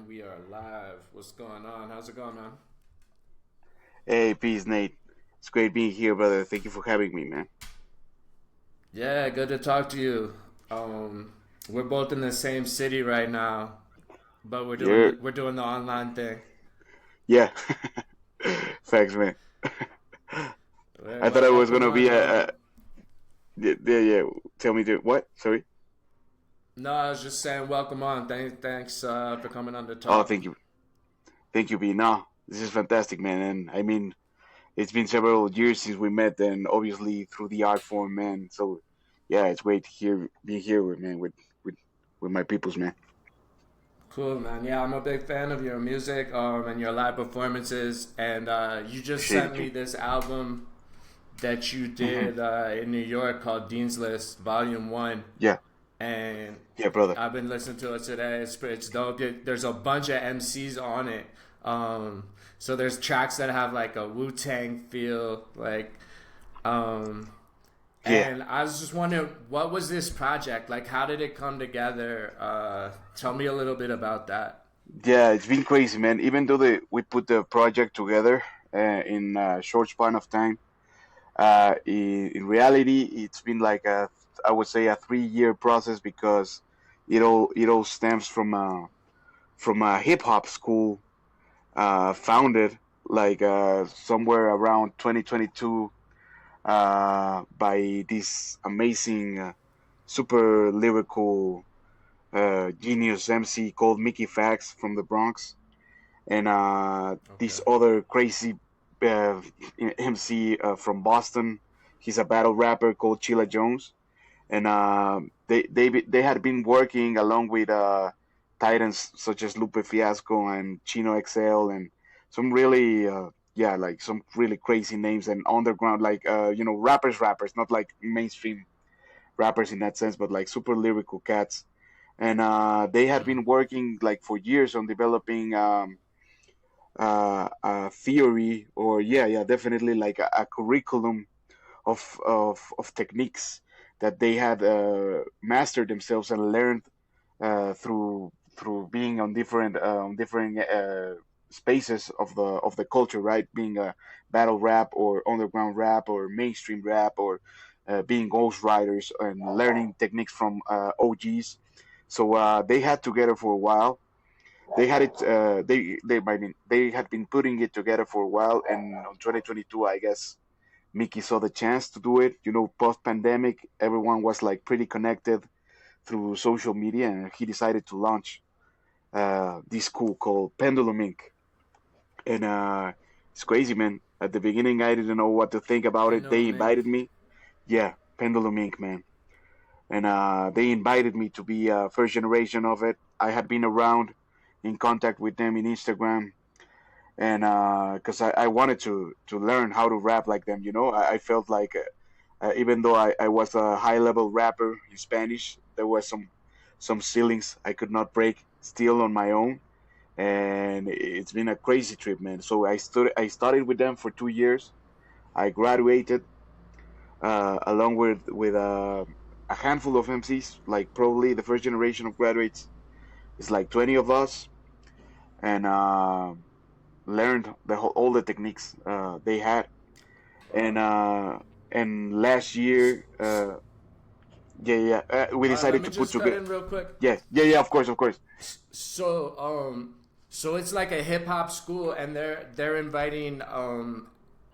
And we are live. What's going on? How's it going, man? Hey, peace, Nate. It's great being here, brother. Thank you for having me, man. Yeah, good to talk to you. Um, we're both in the same city right now, but You're, we're doing the online thing. yeah, thanks, man. Well, I thought I was welcome gonna be on. yeah, yeah, yeah. Tell me what? Sorry. No, I was just saying, welcome on. Thanks for coming on to Oh, talk. thank you, B. No, this is fantastic, man. And I mean, it's been several years since we met, and obviously through the art form, man. So, yeah, it's great to be here with man, with with my peoples, man. Cool, man. Yeah, I'm a big fan of your music and your live performances. And you just Appreciate sent it, me G. this album that you Hmm. did in New York called Dean's List Volume 1. Yeah, And yeah, brother. I've been listening to it today. It's dope. There's a bunch of MCs on it. So there's tracks that have like a Wu Tang feel, um, Yeah. and I was just wondering, what was this project like? How did it come together? Tell me a little bit about that. Yeah, it's been crazy, man. Even though we put the project together in a short span of time, in reality, it's been like I would say a 3 year process because it all stems from a hip hop school founded like somewhere around 2022 by this amazing, super lyrical genius MC called Mickey Fax from the Bronx and Okay. this other crazy uh, MC from Boston. He's a battle rapper called Chilla Jones, and they had been working along with titans such as Lupe Fiasco and Chino XL and some really yeah, like some really crazy names and underground like rappers, not like mainstream rappers in that sense, but like super lyrical cats. And they had Mm. been working like for years on developing a theory or yeah, definitely like a curriculum of techniques that they had mastered themselves and learned through being on different spaces of the culture, right? Being a battle rap or underground rap or mainstream rap or being ghost writers and learning techniques from OGs. So they had together for a while. They had it. I mean, they had been putting it together for a while, and on 2022, I guess Mickey saw the chance to do it. Post pandemic, everyone was like pretty connected through social media, and he decided to launch this school called Pendulum Inc. And it's crazy, man. At the beginning, I didn't know what to think about it. They Pendulum Inc. invited me. Yeah, Pendulum Inc., man. And they invited me to be first generation of it. I had been around in contact with them in Instagram and because I wanted to learn how to rap like them. I felt like even though I was a high level rapper in Spanish, there was some ceilings I could not break still on my own, and it's been a crazy trip, man. So I studied with them for 2 years. I graduated along with a handful of MCs, like probably the first generation of graduates is like 20 of us, and learned all the techniques they had, and Wow. last year, yeah, we Let decided me to put just cut together. in real quick. Yeah, of course, of course. So, so it's like a hip hop school, and they're inviting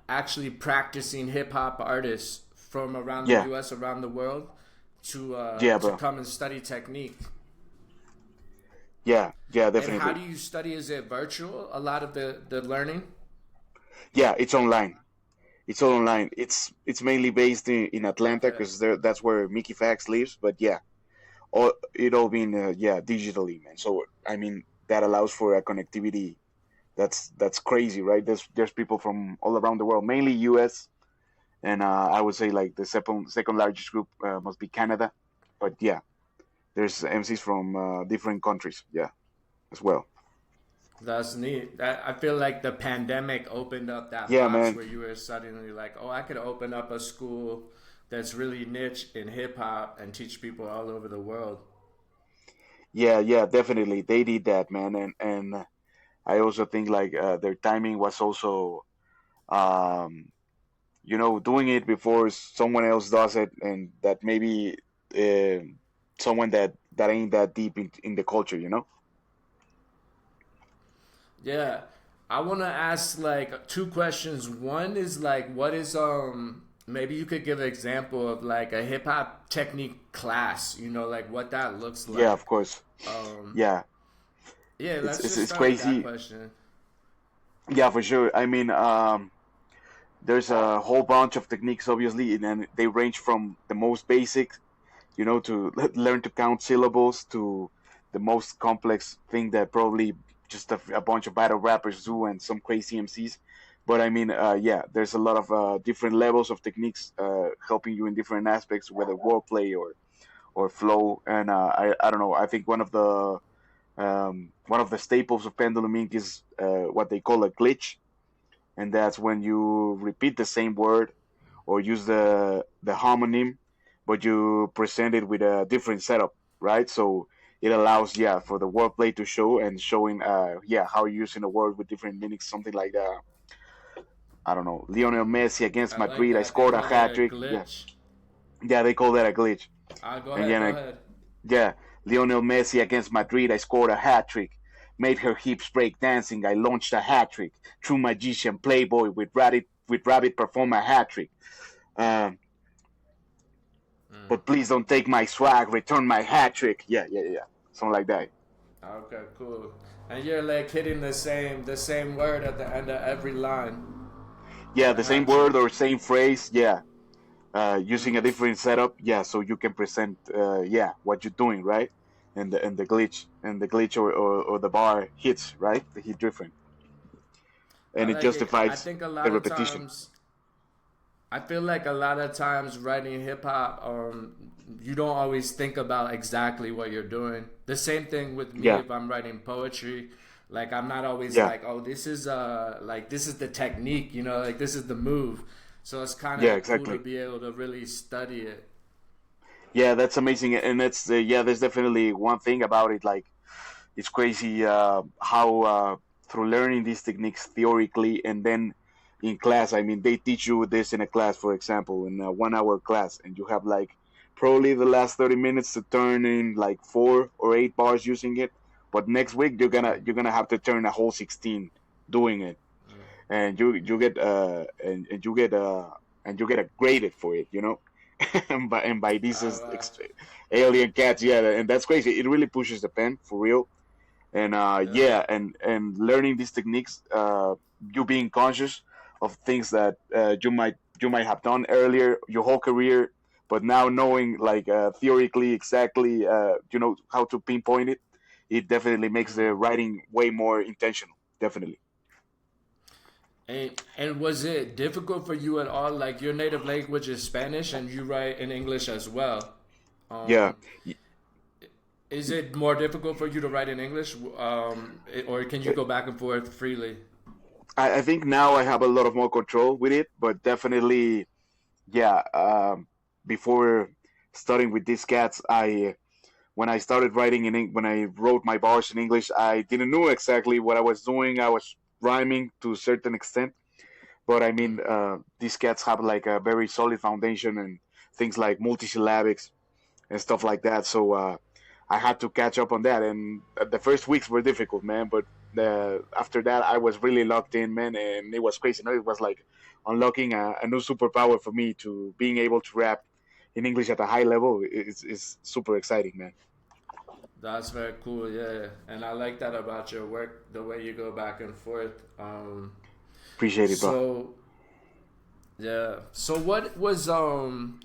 actually practicing hip hop artists from around the Yeah, U.S., around the world, yeah, to bro. come and study technique. Yeah, And how definitely. do you study? Is it virtual? A lot of the learning. Yeah, it's online. It's all online. It's mainly based in Atlanta Okay. because that's where Mickey Fax lives. But yeah, it all been yeah, digitally, man. So I mean that allows for a connectivity that's crazy, right? There's people from all around the world, mainly U.S. and I would say like the second largest group must be Canada, but yeah, there's MCs from different countries, yeah, as well. That's neat. I feel like the pandemic opened up that Yeah, box man. where you were suddenly like, oh, I could open up a school that's really niche in hip hop and teach people all over the world. Yeah, yeah, definitely. They did that, man. And I also think like their timing was also um, doing it before someone else does it, and that maybe uh, someone that ain't that deep in the culture, Yeah. I want to ask like two questions. One is like, what is maybe you could give an example of like a hip hop technique class, like what that looks Yeah, like. of course. Um, Yeah, yeah, it's let's it's, just it's start with that crazy. question. Yeah, for sure. I mean, there's a whole bunch of techniques, obviously, and then they range from the most basic, to learn to count syllables to the most complex thing that probably just a bunch of battle rappers do and some crazy MCs. But I mean, yeah, there's a lot of different levels of techniques helping you in different aspects, whether wordplay or flow. And I don't know. I think one of the staples of Pendulum Ink is what they call a glitch, and that's when you repeat the same word or use the homonym, but you present it with a different setup, right? So it allows, yeah, for the wordplay to show and showing, yeah, how you're using a word with different meanings, something like I don't know, Lionel Messi against I like Madrid, I that. They scored a call that hat a trick. Yeah, glitch. yeah, they call that a glitch. Go And ahead, go yeah, ahead. yeah, Lionel Messi against Madrid, I scored a hat trick. Made her hips break dancing. I launched a hat trick. True magician, playboy with rabbit perform a hat trick. Um, Mm. but please don't take my swag. Return my hat trick. Yeah, yeah, yeah. Something like that. Okay, cool. And you're like hitting the same word at the end of every line Yeah, in a the same hat trick. word or same phrase. Yeah, using a Mm. different setup. Yeah, so you can present. Yeah, what you're doing, right? And the glitch or the bar hits, right? The hit different, I and it like it. I justifies think a the lot of repetition. times I feel like a lot of times writing hip hop, you don't always think about exactly what you're doing. The same thing with me Yeah, if I'm writing poetry. Like I'm not always yeah, like, oh, this is the technique, like this is the move. So it's kind yeah, of cool to exactly. be able to really study it. Yeah, that's amazing, and that's yeah. There's definitely one thing about it. Like it's crazy how through learning these techniques theoretically and then in class. I mean, they teach you this in a class, for example, in a 1 hour class, and you have like probably the last 30 minutes to turn in like 4 or 8 bars using it. But next week you're gonna Mm, you're gonna have to turn a whole 16 doing it, and you get graded for it, and by these oh wow. alien cats, yeah, and that's crazy. It really pushes the pen for real, and Yeah. yeah, and learning these techniques, you being conscious of things that you might have done earlier your whole career, but now knowing like theoretically exactly how to pinpoint it, it definitely makes the Mm. writing way more intentional. Definitely. And was it difficult for you at all? Like your native language is Spanish and you write in English as well. Yeah. Um, is it more difficult for you to write in English, or can you go back and forth freely? I think now I have a lot of more control with it, but definitely, yeah. Before starting with these cats, when I started writing when I wrote my bars in English, I didn't know exactly what I was doing. I was rhyming to a certain extent, but I Mm. mean, these cats have like a very solid foundation and things like multisyllabics and stuff like that. So I had to catch up on that, and the first weeks were difficult, man. But after that, I was really locked in, man, and it was crazy. No, it was like unlocking a new superpower for me to being able to rap in English at a high level. Is super exciting, man. That's very cool, yeah. And I like that about your work, the way you go back and forth. Appreciate it, bro. So yeah. So what was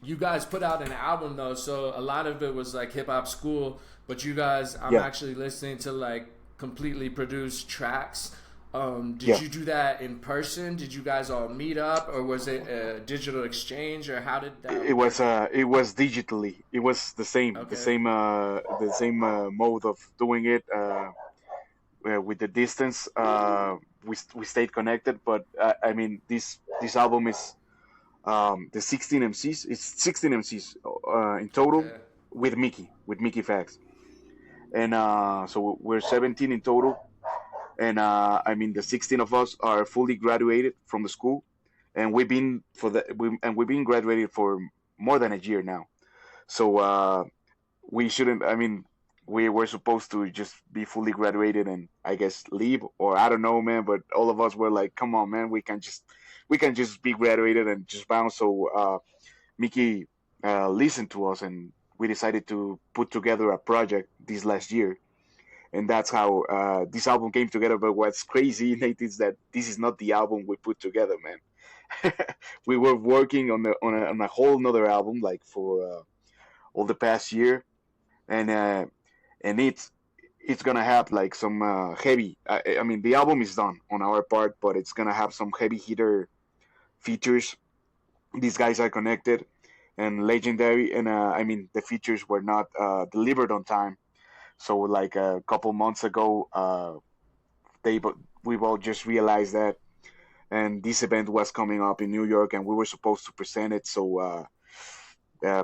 you guys put out an album though, so a lot of it was like hip hop school, but you guys I'm Yeah, actually listening to like completely produced tracks. Did yeah. you do that in person? Did you guys all meet up or was it a digital exchange or how did It that was work? digitally. It was the same the Okay. same the same mode of doing it with the distance. We stayed connected, but I mean this album is the 16 MCs. It's 16 MCs in total Okay. with Mickey Fax, and so we're 17 in total. And I mean, the 16 of us are fully graduated from the school, and we've been graduated for more than a year now. So we shouldn't. I mean, we were supposed to just be fully graduated and I guess leave, or I don't know, man. But all of us were like, "Come on, man, we can just be graduated and just bounce." So Mickey listened to us, and we decided to put together a project this last year, and that's how this album came together. But what's crazy, Nate, is that this is not the album we put together, man. We were working on a whole nother album like for all the past year, and it's gonna have like some heavy. I mean, the album is done on our part, but it's gonna have some heavy hitter features. These guys are connected and legendary, and I mean, the features were not delivered on time. So like a couple months ago, they we all just realized that, and this event was coming up in New York, and we were supposed to present it. So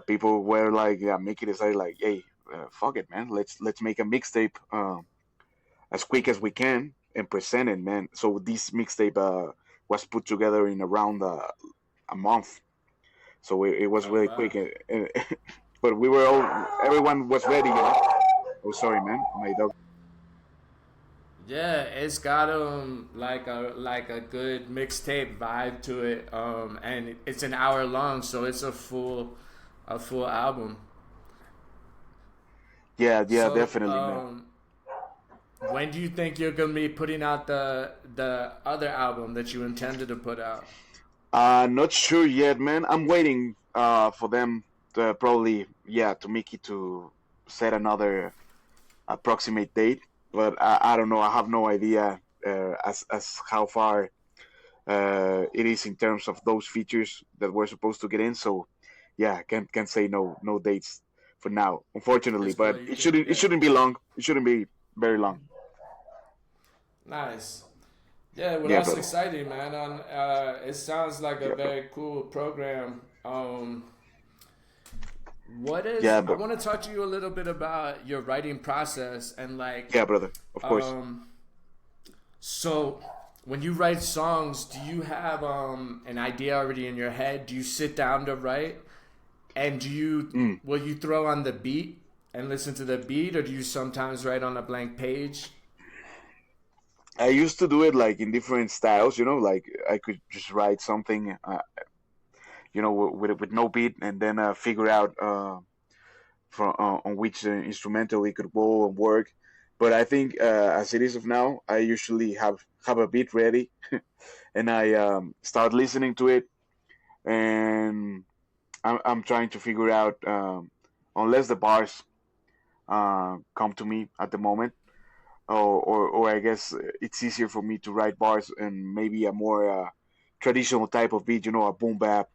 people were like, yeah, Mickey decided like, hey, fuck it, man, let's make a mixtape as quick as we can and present it, man. So this mixtape was put together in around a month. So it was Oh really wow. quick, but we were all everyone was ready, you know. Oh, sorry, man, my dog. Yeah, it's got like a good mixtape vibe to it. And it's an hour long, so it's a full album. Yeah, yeah, So definitely, man. when do you think you're gonna be putting out the other album that you intended to put out? Not sure yet, man. I'm waiting for them to probably, yeah, to Mickey to set another approximate date, but I don't know. I have no idea as how far it is in terms of those features that we're supposed to get in. So yeah, can say no dates for now, unfortunately. It's cool. But You could, it yeah. shouldn't be long. It shouldn't be very long. Nice. Yeah, well, Yeah, that's brother. exciting, man. It sounds like a Yeah, bro. very cool program. What is? Yeah, I but want to talk to you a little bit about your writing process and like, yeah, brother. Of course. um, so when you write songs, do you have an idea already in your head? Do you sit down to write, and Mm. will you throw on the beat and listen to the beat, or do you sometimes write on a blank page? I used to do it like in different styles, you know, like I could just write something, you know, with no beat, and then figure out from on which instrumental it could go and work. But I think as it is of now, I usually have a beat ready, and I start listening to it, and I'm trying to figure out unless the bars come to me at the moment, or I guess it's easier for me to write bars and maybe a more traditional type of beat, you know, a boom bap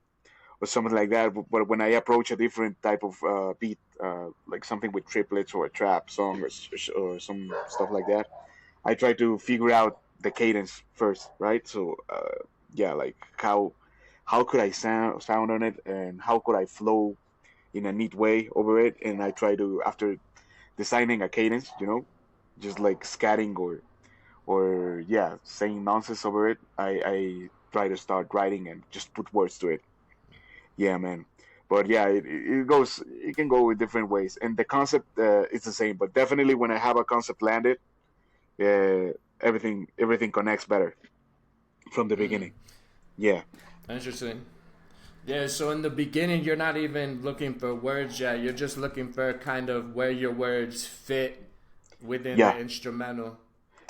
or something like that. But when I approach a different type of beat, like something with triplets or a trap song or some stuff like that, I try to figure out the cadence first, right? So yeah, like how could I sound on it, and how could I flow in a neat way over it, and I try to after designing a cadence, you know, just like scatting or yeah, saying nonsense over it. I try to start writing and just put words to it. Yeah, man. But yeah, it goes. It can go in different ways, and the concept is the same. But definitely, when I have a concept landed, everything connects better from the beginning. Yeah, Interesting. Yeah, so in the beginning, you're not even looking for words yet. You're just looking for kind of where your words fit within the yeah, instrumental.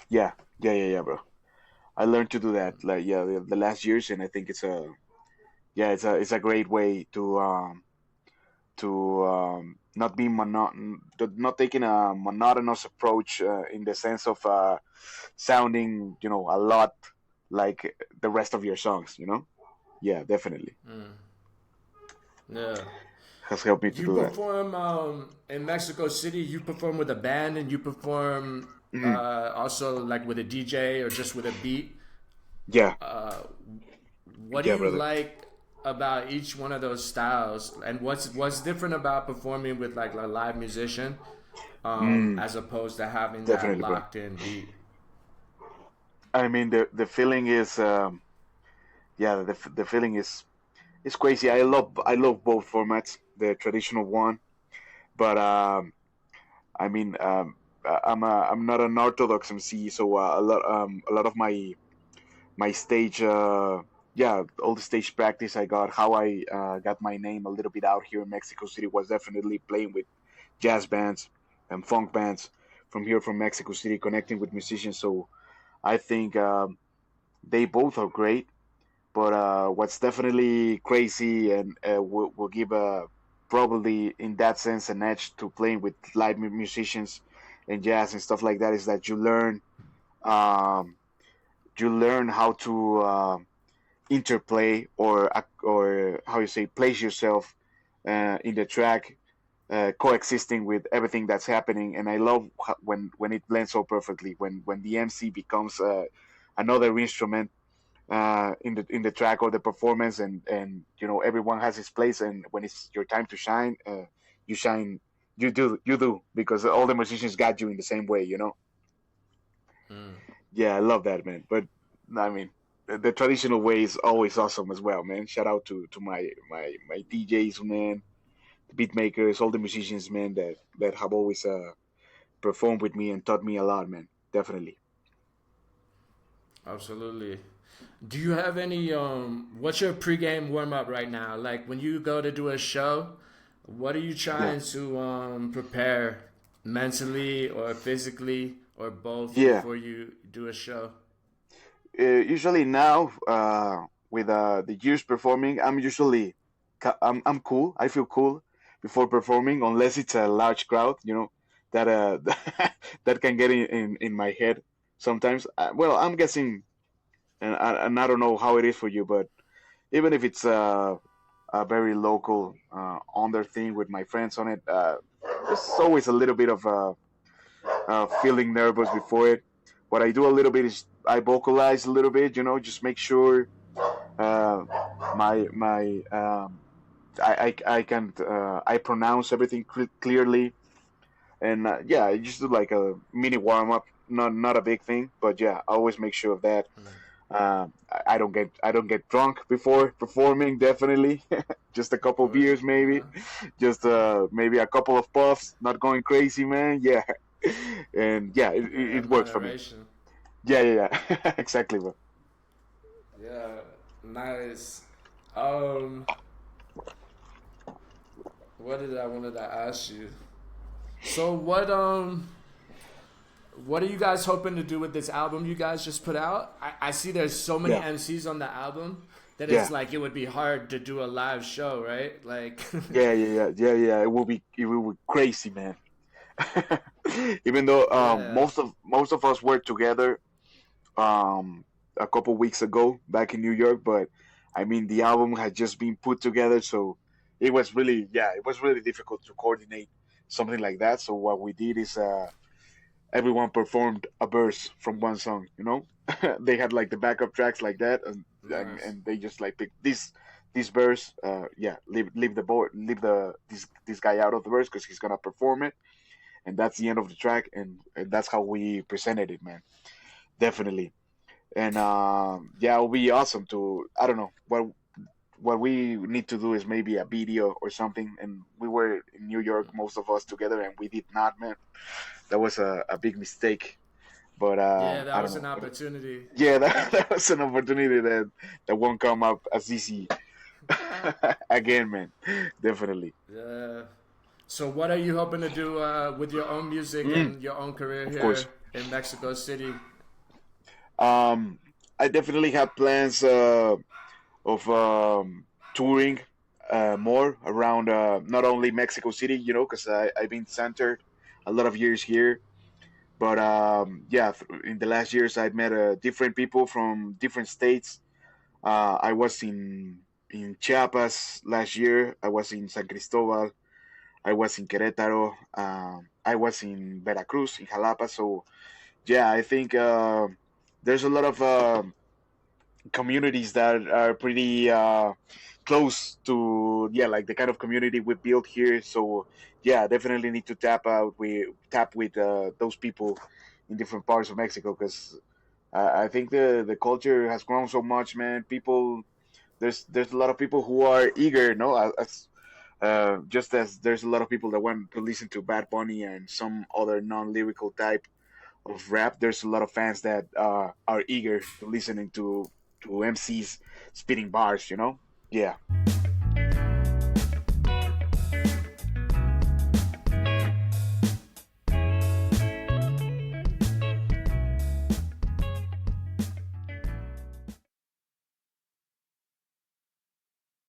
yeah, bro. I learned to do that. Like yeah, the last years, and I think it's a yeah, it's a great way to not be not taking a monotonous approach in the sense of sounding, you know, a lot like the rest of your songs. You know, yeah, definitely Yeah. has helped me to You do that. perform in Mexico City. You perform with a band, and you perform Mhm. also like with a DJ or just with a beat. Yeah, What do yeah, you brother. like about each one of those styles, and what's different about performing with like a live musician Mm, as opposed to having that definitely, bro. locked in beat. I mean, the feeling is, yeah, the feeling is crazy. I love both formats, the traditional one, but I mean, I'm not an orthodox MC, so a lot of my stage, yeah, all the stage practice I got, how I got my name a little bit out here in Mexico City was definitely playing with jazz bands and funk bands from here from Mexico City, connecting with musicians. So I think they both are great. But what's definitely crazy and will give probably in that sense an edge to playing with live musicians and jazz and stuff like that is that um, you learn how to interplay or how you say place yourself in the track, coexisting with everything that's happening. And I love when it blends so perfectly when the MC becomes another instrument in the track or the performance, and everyone has his place, and when it's your time to shine, you shine. You do because all the musicians got you in the same way. Mm. Yeah, I love that, man. But I mean, the traditional way is always awesome as well, man. Shout out to my DJs, man, the beat makers, all the musicians, man, that have always performed with me and taught me a lot, man. Definitely. Absolutely. Do you have any what's your pregame warm up right now? Like when you go to do a show, what are you Yeah, trying to prepare mentally or physically or both yeah. before you do a show? Usually now, with the years performing, I'm cool. I feel cool before performing, unless it's a large crowd, that that can get in my head sometimes. Well, I'm guessing, and I don't know how it is for you, but even if it's a very local under thing with my friends on it, there's always a little bit of feeling nervous before it. What I do a little bit is I vocalize a little bit, just make sure uh, my I can I pronounce everything clearly, and yeah, I just do like a mini warm up, not a big thing, but yeah, I always make sure of that. I don't get drunk before performing, definitely. Just a couple Or beers, maybe. Just maybe a couple of puffs, not going crazy, man. Yeah, and yeah, it, yeah, it it works for me. moderation. Yeah, yeah, yeah. Exactly, bro. Yeah, nice. Um, what did I wanted to ask you? So what are you guys hoping to do with this album you guys just put out? I see there's so many Yeah, MCs on the album that it's yeah, like it would be hard to do a live show, right? Like, yeah, yeah, yeah, yeah, yeah. It will be crazy, man. Even though yeah, most of us were together um a couple weeks ago back in New York, but I mean the album had just been put together, so it was really difficult to coordinate something like that. So what we did is everyone performed a verse from one song. They had like the backup tracks like that, and, nice. and they just like picked this verse. Yeah, leave this guy out of the verse because he's gonna perform it, and that's the end of the track, and that's how we presented it, man. Definitely. And yeah, it'll be awesome to, I don't know, what we need to do is maybe a video or something. And we were in New York, most of us together, and we did not, man. That was a big mistake. But Yeah, that I don't was an know. opportunity. Yeah, that was an opportunity that won't come up as easy again, man. Definitely. Yeah. So what are you hoping to do with your own music Mm, and your own career of course. here in Mexico City? Um, I definitely have plans of touring more around not only Mexico City, because I've been centered a lot of years here. But yeah, in the last years, I've met different people from different states. I was in Chiapas last year. I was in San Cristobal. I was in Querétaro. I was in Veracruz, in Jalapa. So yeah, I think there's a lot of communities that are pretty close to, yeah, like the kind of community we built here. So yeah, definitely need to tap with those people in different parts of Mexico, because I think the culture has grown so much, man. People, there's a lot of people who are eager, no, as just as there's a lot of people that want to listen to Bad Bunny and some other non-lyrical type of rap. There's a lot of fans that are eager to listening to MCs spitting bars, you know. Yeah.